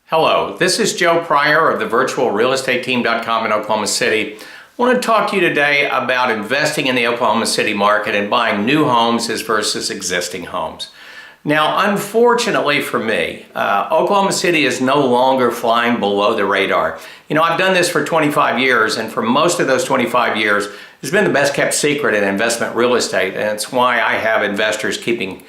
Hello, this is Joe Pryor of the virtualrealestateteam.com in Oklahoma City. I want to talk to you today about investing in the Oklahoma City market and buying new homes versus existing homes. Now, unfortunately for me, Oklahoma City is no longer flying below the radar. You know, I've done this for 25 years, and for most of those 25 years, it's been the best kept secret in investment real estate, and it's why I have investors keeping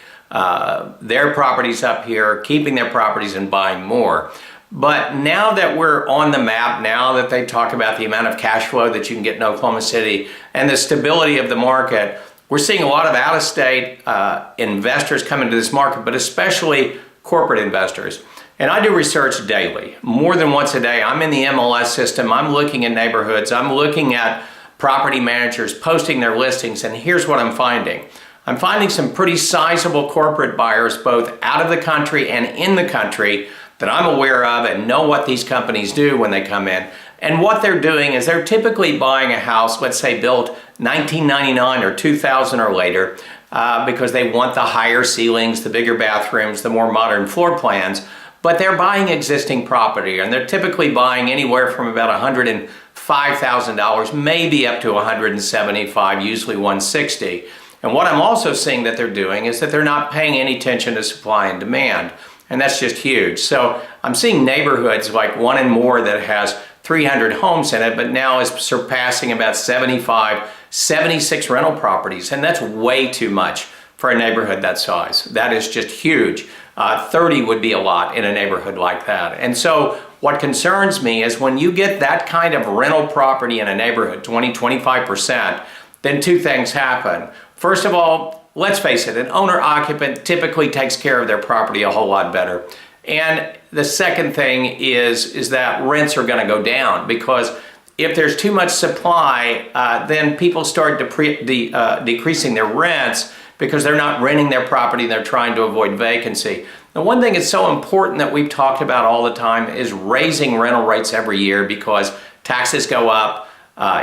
their properties up here, keeping their properties and buying more. But now that we're on the map, now that they talk about the amount of cash flow that you can get in Oklahoma City and the stability of the market, we're seeing a lot of out-of-state investors come into this market, but especially corporate investors. And I do research daily, more than once a day. I'm in the MLS system, I'm looking at neighborhoods, I'm looking at property managers posting their listings, and here's what I'm finding. I'm finding some pretty sizable corporate buyers, both out of the country and in the country, that I'm aware of and know what these companies do when they come in. And what they're doing is they're typically buying a house, let's say built 1999 or 2000 or later, because they want the higher ceilings, the bigger bathrooms, the more modern floor plans, but they're buying existing property, and they're typically buying anywhere from about $105,000, maybe up to $175,000, usually $160,000. And what I'm also seeing that they're doing is that they're not paying any attention to supply and demand. And that's just huge. So I'm seeing neighborhoods like One and More that has 300 homes in it, but now is surpassing about 75, 76 rental properties. And that's way too much for a neighborhood that size. That is just huge. 30 would be a lot in a neighborhood like that. And so what concerns me is when you get that kind of rental property in a neighborhood, 20, 25%, then two things happen. First of all, let's face it, an owner-occupant typically takes care of their property a whole lot better. And the second thing is that rents are going to go down, because if there's too much supply, then people start decreasing their rents because they're not renting their property, they're trying to avoid vacancy. The one thing that's so important that we've talked about all the time is raising rental rates every year, because taxes go up,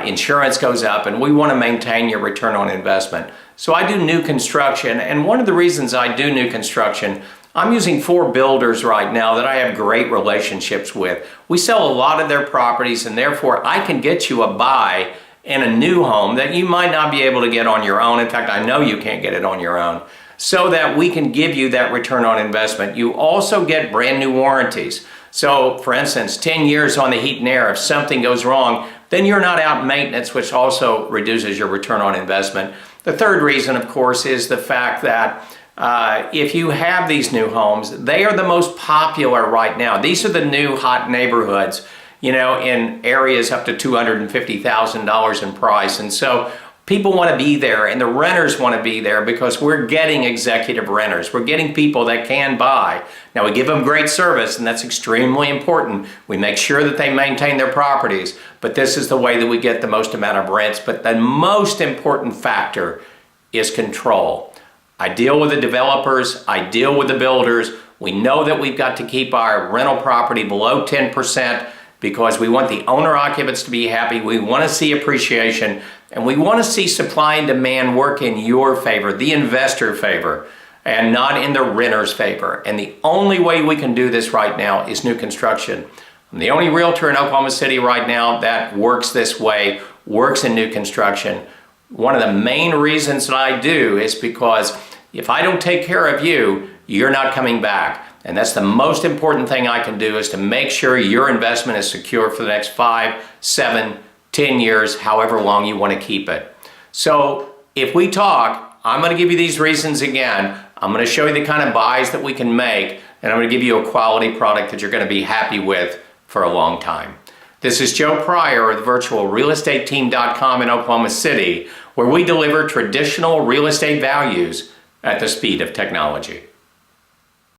insurance goes up, and we want to maintain your return on investment. So I do new construction, and one of the reasons I do new construction, I'm using 4 builders right now that I have great relationships with. We sell a lot of their properties, and therefore I can get you a buy in a new home that you might not be able to get on your own. In fact, I know you can't get it on your own, so that we can give you that return on investment. You also get brand new warranties. So for instance, 10 years on the heat and air. If something goes wrong, then you're not out maintenance, which also reduces your return on investment. The third reason, of course, is the fact that if you have these new homes, they are the most popular right now. These are the new hot neighborhoods, you know, in areas up to $250,000 in price. And so people want to be there, and the renters want to be there, because we're getting executive renters. We're getting people that can buy. Now, we give them great service, and that's extremely important. We make sure that they maintain their properties, but this is the way that we get the most amount of rents. But the most important factor is control. I deal with the developers, I deal with the builders. We know that we've got to keep our rental property below 10%, because we want the owner-occupants to be happy. We want to see appreciation, and we want to see supply and demand work in your favor, the investor favor, and not in the renter's favor. And the only way we can do this right now is new construction. I'm the only realtor in Oklahoma City right now that works this way, works in new construction. One of the main reasons that I do is because if I don't take care of you, you're not coming back. And that's the most important thing I can do, is to make sure your investment is secure for the next 5, 7, 10 years, however long you want to keep it. So if we talk, I'm going to give you these reasons again. I'm going to show you the kind of buys that we can make, and I'm going to give you a quality product that you're going to be happy with for a long time. This is Joe Pryor of the virtualrealestateteam.com in Oklahoma City, where we deliver traditional real estate values at the speed of technology.